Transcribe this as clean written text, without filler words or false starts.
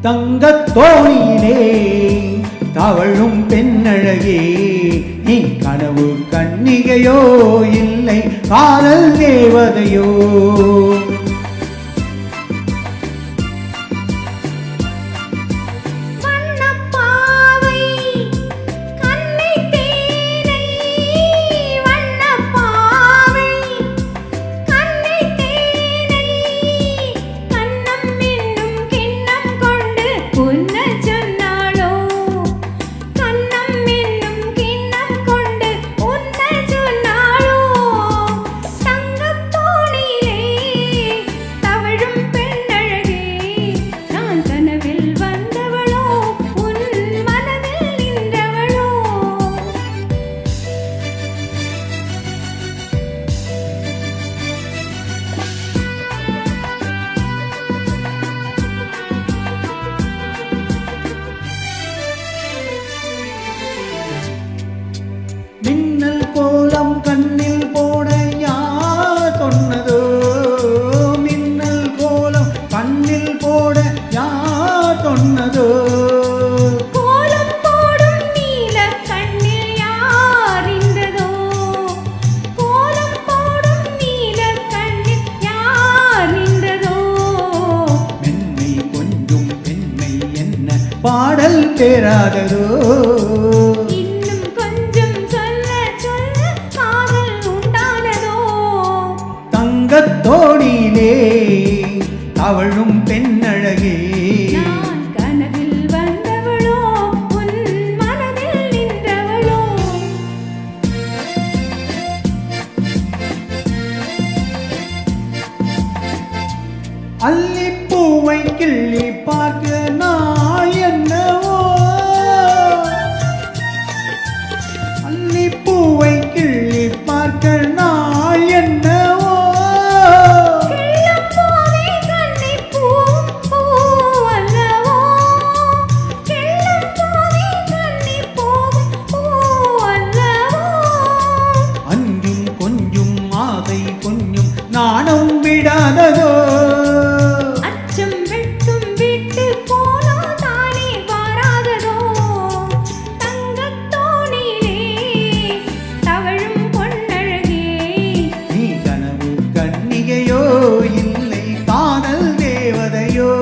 தங்கத் தோணியிலே தவழும் பெண்ணழகே, நீ கனவு கன்னிகையோ இல்லை காதல் தேவதையோ? மின்னல் கோலம் கண்ணில் போட யார் சொன்னதோ? மின்னல் கோலம் கண்ணில் போட யார் சொன்னதோ? கோலம் போடும் நீல கண்ணில் யார் இந்ததோ? கோலம் போடும் நீல கண்ணில் யார் இந்ததோ? மென்மை கொஞ்சும் பெண்மை என்ன பாடல் பெறாததோ? தோணியிலே தவழும் பெண்ணழகே, நான் கனவில் வந்தவளோ உன் மனதில் நின்றவளோ? அல்லிப்பூவை கிள்ளி பார்க்க நாள் என்னவோ? அல்லிப்பூவை கிள்ளி பார்க்க நாள் என்னவோ? கொஞ்சம் நாணம் விடாததோ? அச்சம் வெட்டும் விட்டு போனா தானே வாராததோ? தங்கத் தோணியிலே தவழும் பொன்னழகே, நீ கனவு கன்னிகையோ இல்லை காதல் தேவதையோ?